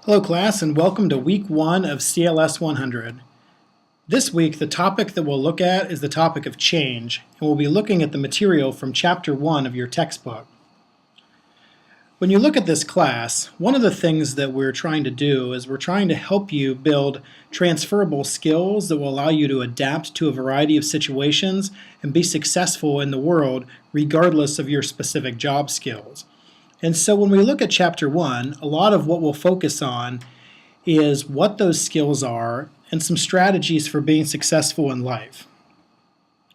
Hello class, and welcome to week 1 of CLS 100. This week the topic that we'll look at is the topic of change, and we'll be looking at the material from chapter 1 of your textbook. When you look at this class, one of the things that we're trying to do is we're trying to help you build transferable skills that will allow you to adapt to a variety of situations and be successful in the world regardless of your specific job skills. And so when we look at Chapter 1, a lot of what we'll focus on is what those skills are and some strategies for being successful in life.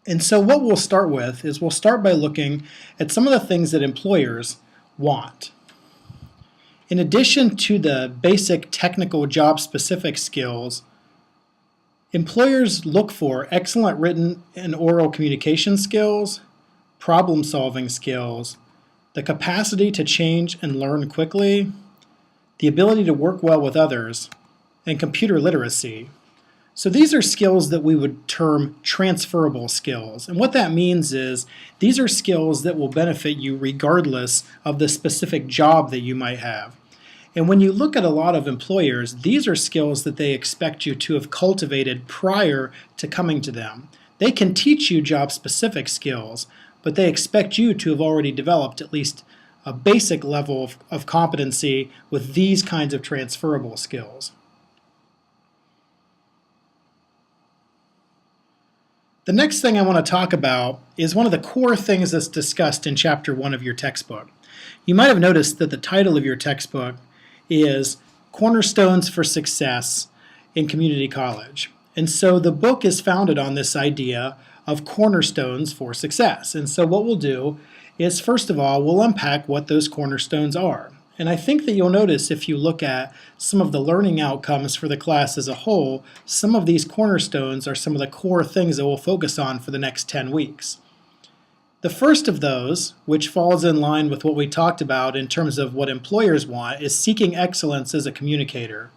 And so what we'll start with is we'll start by looking at some of the things that employers want. In addition to the basic technical job-specific skills, employers look for excellent written and oral communication skills, problem-solving skills, the capacity to change and learn quickly, the ability to work well with others, and computer literacy. So these are skills that we would term transferable skills. And what that means is these are skills that will benefit you regardless of the specific job that you might have. And when you look at a lot of employers, these are skills that they expect you to have cultivated prior to coming to them. They can teach you job-specific skills, but they expect you to have already developed at least a basic level of competency with these kinds of transferable skills. The next thing I want to talk about is one of the core things that's discussed in Chapter 1 of your textbook. You might have noticed that the title of your textbook is Cornerstones for Success in Community College. And so the book is founded on this idea of cornerstones for success. And so what we'll do is, first of all, we'll unpack what those cornerstones are. And I think that you'll notice if you look at some of the learning outcomes for the class as a whole, some of these cornerstones are some of the core things that we'll focus on for the next 10 weeks. The first of those, which falls in line with what we talked about in terms of what employers want, is seeking excellence as a communicator.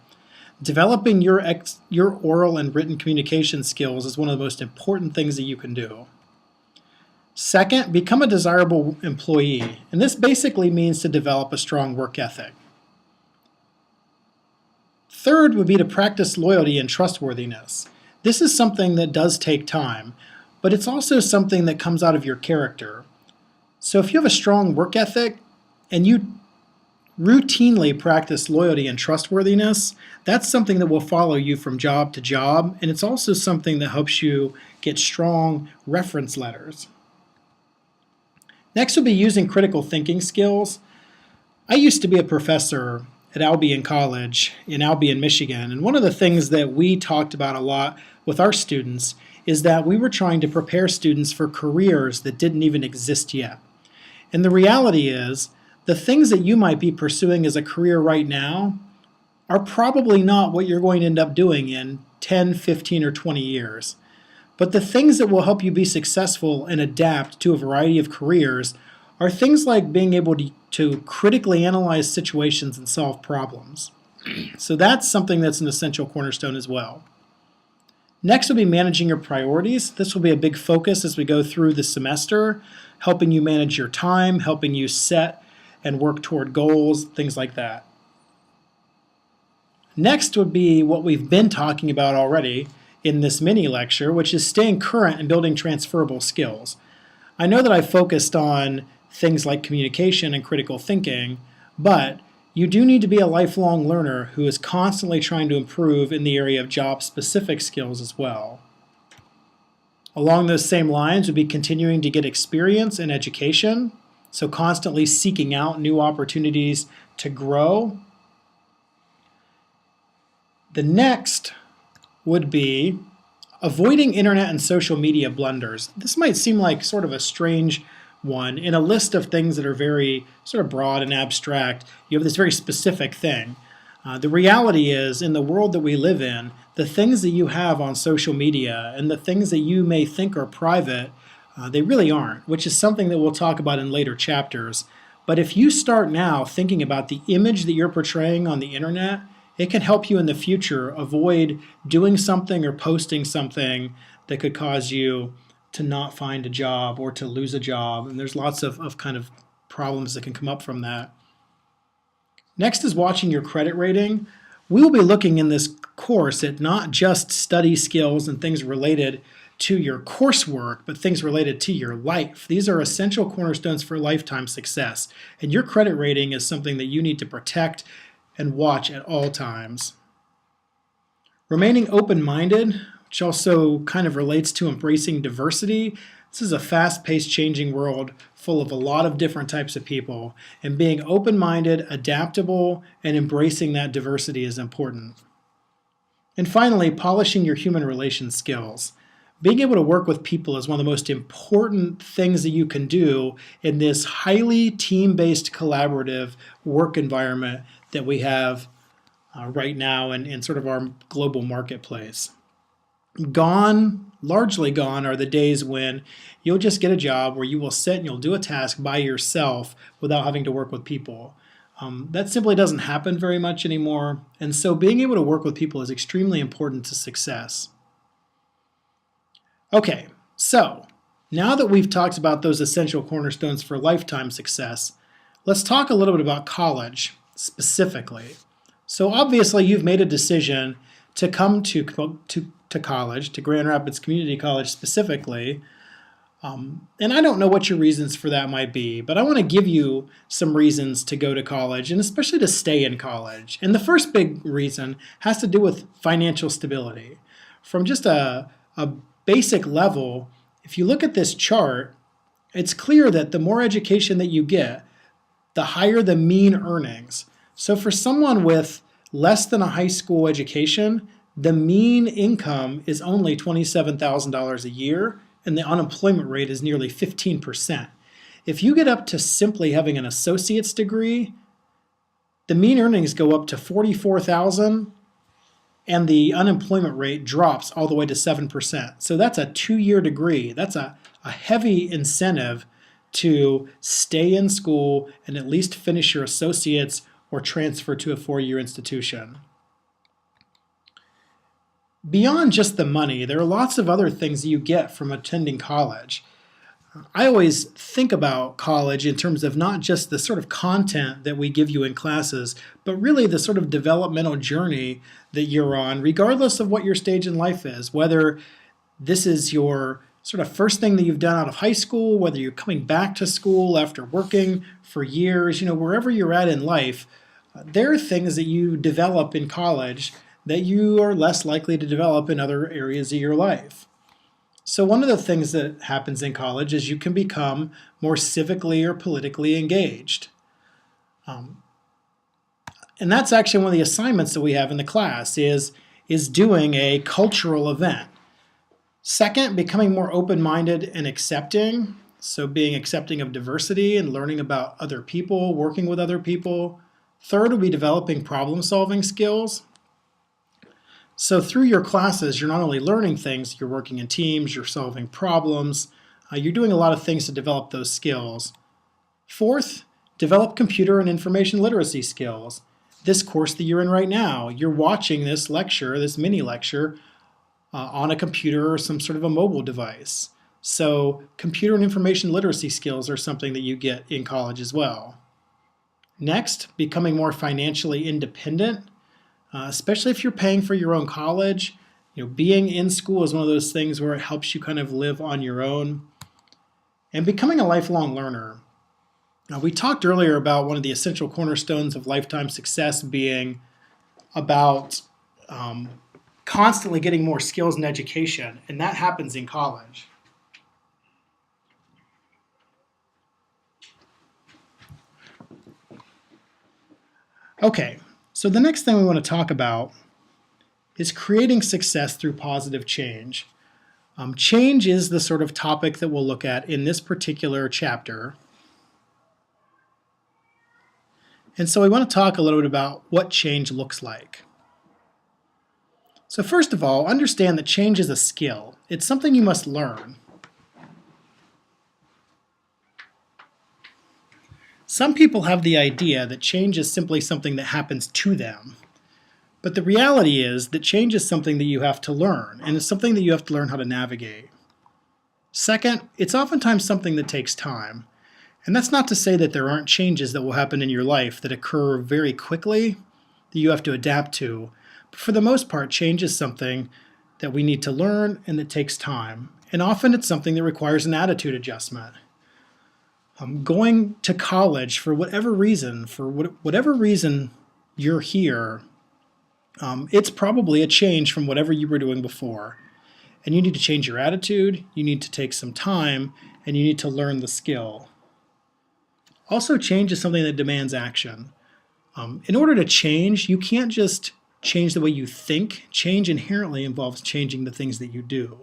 Developing your oral and written communication skills is one of the most important things that you can do. Second, become a desirable employee, and this basically means to develop a strong work ethic. Third would be to practice loyalty and trustworthiness. This is something that does take time, but it's also something that comes out of your character. So if you have a strong work ethic and you routinely practice loyalty and trustworthiness, that's something that will follow you from job to job, and it's also something that helps you get strong reference letters. Next will be using critical thinking skills. I used to be a professor at Albion College in Albion, Michigan, and one of the things that we talked about a lot with our students is that we were trying to prepare students for careers that didn't even exist yet. And the reality is, the things that you might be pursuing as a career right now are probably not what you're going to end up doing in 10, 15, or 20 years. But the things that will help you be successful and adapt to a variety of careers are things like being able to critically analyze situations and solve problems. So that's something that's an essential cornerstone as well. Next will be managing your priorities. This will be a big focus as we go through the semester, helping you manage your time, helping you set and work toward goals, things like that. Next would be what we've been talking about already in this mini lecture, which is staying current and building transferable skills. I know that I focused on things like communication and critical thinking, but you do need to be a lifelong learner who is constantly trying to improve in the area of job-specific skills as well. Along those same lines would be continuing to get experience in education, so constantly seeking out new opportunities to grow. The next would be avoiding internet and social media blunders. This might seem like sort of a strange one. In a list of things that are very sort of broad and abstract, you have this very specific thing. The reality is, in the world that we live in, the things that you have on social media and the things that you may think are private, they really aren't, which is something that we'll talk about in later chapters. But if you start now thinking about the image that you're portraying on the internet, it can help you in the future avoid doing something or posting something that could cause you to not find a job or to lose a job. And there's lots of kind of problems that can come up from that. Next is watching your credit rating. We will be looking in this course at not just study skills and things related to your coursework, but things related to your life. These are essential cornerstones for lifetime success, and your credit rating is something that you need to protect and watch at all times. Remaining open-minded, which also kind of relates to embracing diversity. This is a fast-paced, changing world full of a lot of different types of people, and being open-minded, adaptable, and embracing that diversity is important. And finally, polishing your human relations skills. Being able to work with people is one of the most important things that you can do in this highly team-based collaborative work environment that we have right now in sort of our global marketplace. Largely gone are the days when you'll just get a job where you will sit and you'll do a task by yourself without having to work with people. That simply doesn't happen very much anymore, and so being able to work with people is extremely important to success. Okay, so now that we've talked about those essential cornerstones for lifetime success, let's talk a little bit about college specifically. So obviously you've made a decision to come to college, to Grand Rapids Community College specifically, and I don't know what your reasons for that might be, but I want to give you some reasons to go to college, and especially to stay in college. And the first big reason has to do with financial stability. From just a basic level, if you look at this chart, it's clear that the more education that you get, the higher the mean earnings. So for someone with less than a high school education, the mean income is only $27,000 a year, and the unemployment rate is nearly 15%. If you get up to simply having an associate's degree, the mean earnings go up to $44,000, and the unemployment rate drops all the way to 7%. So that's a 2-year degree. That's a heavy incentive to stay in school and at least finish your associate's or transfer to a 4-year institution. Beyond just the money, there are lots of other things that you get from attending college. I always think about college in terms of not just the sort of content that we give you in classes, but really the sort of developmental journey that you're on, regardless of what your stage in life is, whether this is your sort of first thing that you've done out of high school, whether you're coming back to school after working for years, wherever you're at in life, there are things that you develop in college that you are less likely to develop in other areas of your life. So one of the things that happens in college is you can become more civically or politically engaged. And that's actually one of the assignments that we have in the class is doing a cultural event. Second, becoming more open-minded and accepting. So being accepting of diversity and learning about other people, working with other people. Third will be developing problem-solving skills. So through your classes, you're not only learning things, you're working in teams, you're solving problems, you're doing a lot of things to develop those skills. Fourth, develop computer and information literacy skills. This course that you're in right now, you're watching this lecture, this mini lecture, on a computer or some sort of a mobile device. So computer and information literacy skills are something that you get in college as well. Next, becoming more financially independent. Especially if you're paying for your own college, being in school is one of those things where it helps you kind of live on your own. And becoming a lifelong learner. Now, we talked earlier about one of the essential cornerstones of lifetime success being about constantly getting more skills and education, and that happens in college. Okay. So the next thing we want to talk about is creating success through positive change. Change is the sort of topic that we'll look at in this particular chapter. And so we want to talk a little bit about what change looks like. So first of all, understand that change is a skill. It's something you must learn. Some people have the idea that change is simply something that happens to them. But the reality is that change is something that you have to learn, and it's something that you have to learn how to navigate. Second, it's oftentimes something that takes time. And that's not to say that there aren't changes that will happen in your life that occur very quickly, that you have to adapt to. But for the most part, change is something that we need to learn and that takes time. And often it's something that requires an attitude adjustment. Going to college for whatever reason, you're here, it's probably a change from whatever you were doing before. And you need to change your attitude, you need to take some time, and you need to learn the skill. Also, change is something that demands action. In order to change, you can't just change the way you think. Change inherently involves changing the things that you do.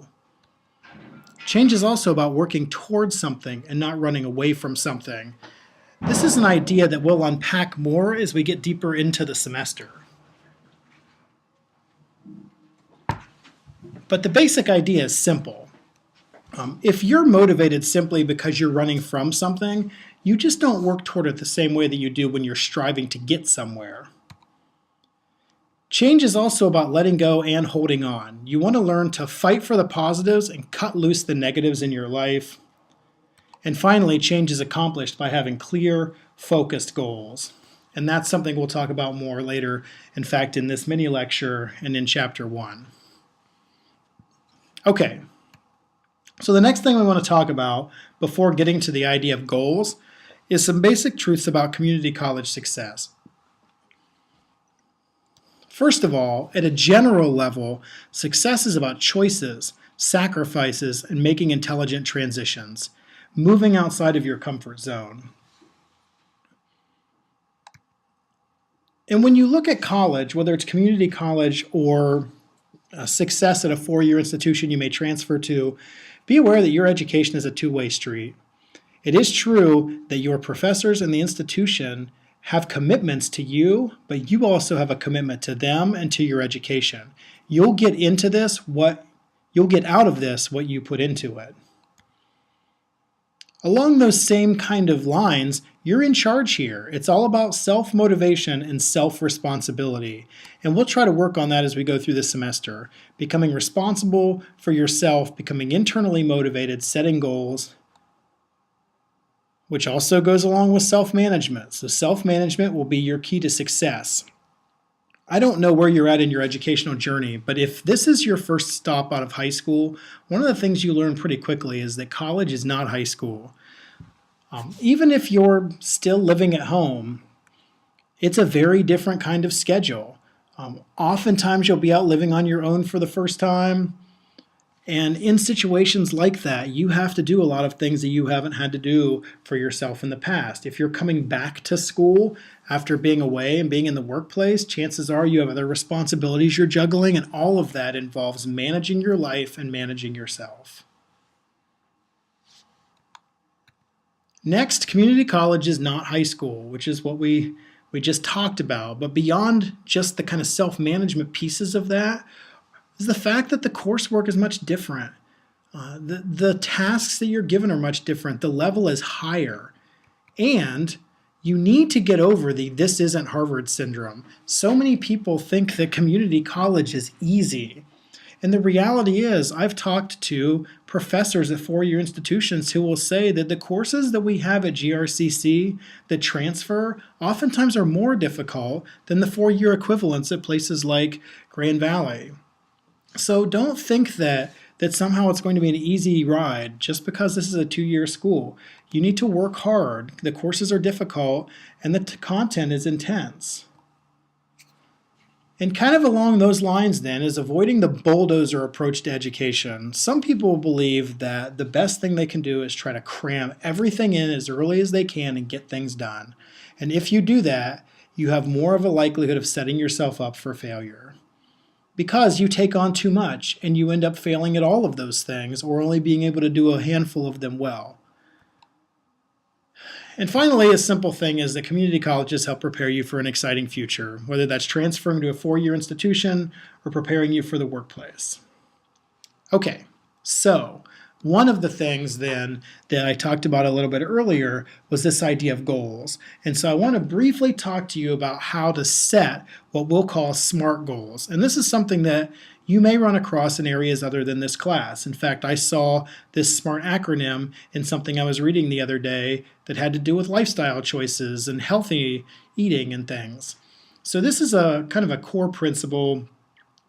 Change is also about working towards something and not running away from something. This is an idea that we'll unpack more as we get deeper into the semester. But the basic idea is simple. If you're motivated simply because you're running from something, you just don't work toward it the same way that you do when you're striving to get somewhere. Change is also about letting go and holding on. You want to learn to fight for the positives and cut loose the negatives in your life. And finally, change is accomplished by having clear, focused goals. And that's something we'll talk about more later, in fact, in this mini lecture and in chapter 1. Okay, so the next thing we want to talk about before getting to the idea of goals is some basic truths about community college success. First of all, at a general level, success is about choices, sacrifices, and making intelligent transitions, moving outside of your comfort zone. And when you look at college, whether it's community college or success at a four-year institution you may transfer to, be aware that your education is a two-way street. It is true that your professors and the institution have commitments to you, but you also have a commitment to them and to your education. You'll get out of this what you put into it. Along those same kind of lines, you're in charge here. It's all about self-motivation and self-responsibility. And we'll try to work on that as we go through this semester. Becoming responsible for yourself, becoming internally motivated, setting goals, which also goes along with self-management. So self-management will be your key to success. I don't know where you're at in your educational journey, but if this is your first stop out of high school, one of the things you learn pretty quickly is that college is not high school. Even if you're still living at home, it's a very different kind of schedule. Oftentimes you'll be out living on your own for the first time. And in situations like that, you have to do a lot of things that you haven't had to do for yourself in the past. If you're coming back to school after being away and being in the workplace, chances are you have other responsibilities you're juggling, and all of that involves managing your life and managing yourself. Next, community college is not high school, which is what we just talked about. But beyond just the kind of self-management pieces of that, is the fact that the coursework is much different. The tasks that you're given are much different. The level is higher. And you need to get over the "this isn't Harvard" syndrome. So many people think that community college is easy. And the reality is, I've talked to professors at four-year institutions who will say that the courses that we have at GRCC that transfer oftentimes are more difficult than the four-year equivalents at places like Grand Valley. So don't think that somehow it's going to be an easy ride just because this is a two-year school. You need to work hard. The courses are difficult and the content is intense. And kind of along those lines then is avoiding the bulldozer approach to education. Some people believe that the best thing they can do is try to cram everything in as early as they can and get things done. And if you do that, you have more of a likelihood of setting yourself up for failure. Because you take on too much and you end up failing at all of those things or only being able to do a handful of them well. And finally, a simple thing is that community colleges help prepare you for an exciting future, whether that's transferring to a four-year institution or preparing you for the workplace. Okay, so one of the things then that I talked about a little bit earlier was this idea of goals. And so I want to briefly talk to you about how to set what we'll call SMART goals. And this is something that you may run across in areas other than this class. In fact, I saw this SMART acronym in something I was reading the other day that had to do with lifestyle choices and healthy eating and things. So this is a kind of a core principle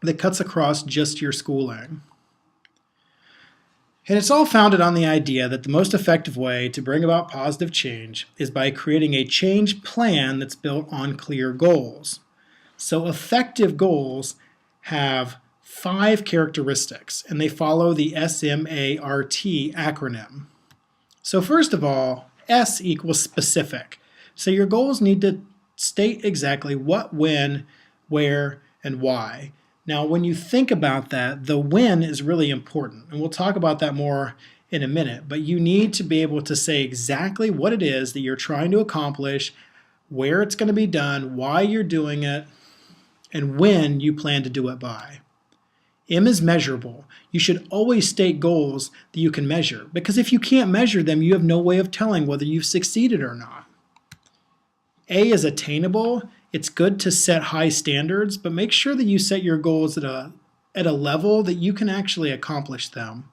that cuts across just your schooling. And it's all founded on the idea that the most effective way to bring about positive change is by creating a change plan that's built on clear goals. So effective goals have 5 characteristics, and they follow the SMART acronym. So first of all, S equals specific. So your goals need to state exactly what, when, where, and why. Now, when you think about that, the when is really important, and we'll talk about that more in a minute, but you need to be able to say exactly what it is that you're trying to accomplish, where it's going to be done, why you're doing it, and when you plan to do it by. M is measurable. You should always state goals that you can measure, because if you can't measure them, you have no way of telling whether you've succeeded or not. A is attainable. It's good to set high standards, but make sure that you set your goals at a level that you can actually accomplish them.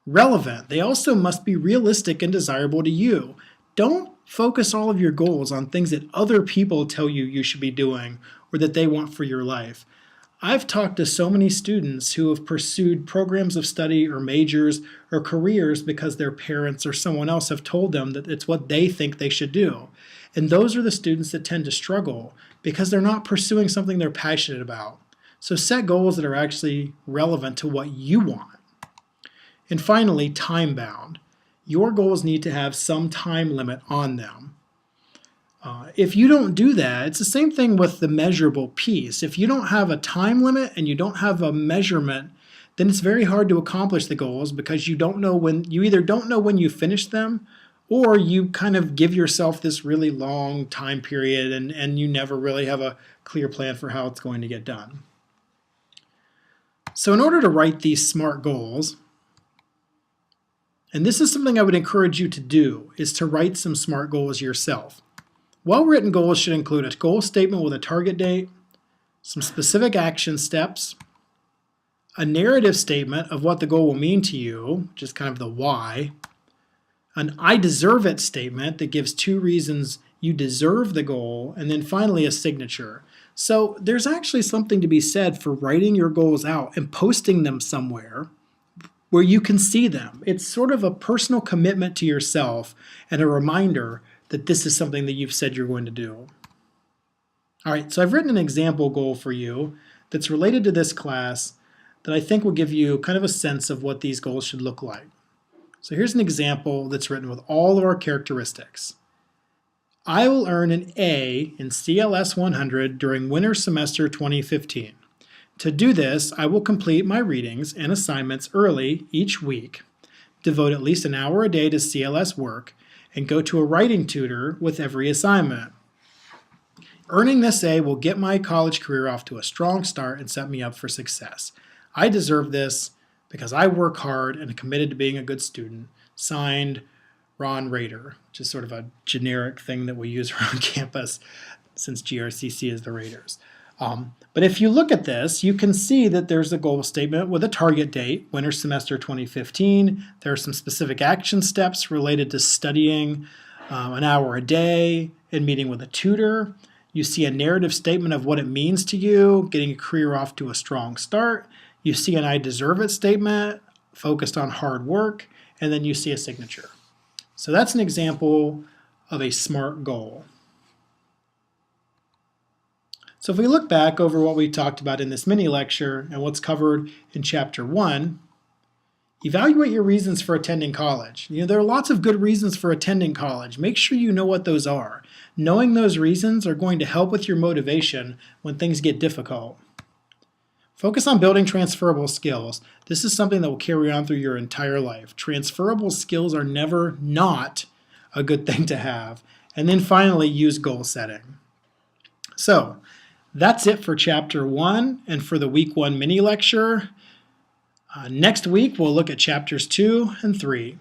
Relevant. They also must be realistic and desirable to you. Don't focus all of your goals on things that other people tell you you should be doing or that they want for your life. I've talked to so many students who have pursued programs of study or majors or careers because their parents or someone else have told them that it's what they think they should do. And those are the students that tend to struggle because they're not pursuing something they're passionate about. So set goals that are actually relevant to what you want. And finally, time-bound. Your goals need to have some time limit on them. If you don't do that, it's the same thing with the measurable piece. If you don't have a time limit and you don't have a measurement, then it's very hard to accomplish the goals because you either don't know when you finish them, or you kind of give yourself this really long time period and you never really have a clear plan for how it's going to get done. So in order to write these SMART goals, and this is something I would encourage you to do, is to write some SMART goals yourself. Well-written goals should include a goal statement with a target date, some specific action steps, a narrative statement of what the goal will mean to you, which is kind of the why, an I deserve it statement that gives 2 reasons you deserve the goal, and then finally a signature. So there's actually something to be said for writing your goals out and posting them somewhere where you can see them. It's sort of a personal commitment to yourself and a reminder that this is something that you've said you're going to do. All right, so I've written an example goal for you that's related to this class that I think will give you kind of a sense of what these goals should look like. So here's an example that's written with all of our characteristics. I will earn an A in CLS 100 during winter semester 2015. To do this, I will complete my readings and assignments early each week, devote at least an hour a day to CLS work, and go to a writing tutor with every assignment. Earning this A will get my college career off to a strong start and set me up for success. I deserve this because I work hard and am committed to being a good student. Signed, Ron Rader, which is sort of a generic thing that we use around campus since GRCC is the Raiders. But if you look at this, you can see that there's a goal statement with a target date, winter semester 2015. There are some specific action steps related to studying an hour a day and meeting with a tutor. You see a narrative statement of what it means to you, getting a career off to a strong start. You see an I deserve it statement focused on hard work, and then you see a signature. So that's an example of a SMART goal. So if we look back over what we talked about in this mini lecture and what's covered in Chapter 1, evaluate your reasons for attending college. There are lots of good reasons for attending college. Make sure you know what those are. Knowing those reasons are going to help with your motivation when things get difficult. Focus on building transferable skills. This is something that will carry on through your entire life. Transferable skills are never not a good thing to have. And then finally, use goal setting. So that's it for Chapter 1 and for the Week 1 mini lecture. Next week, we'll look at Chapters 2 and 3.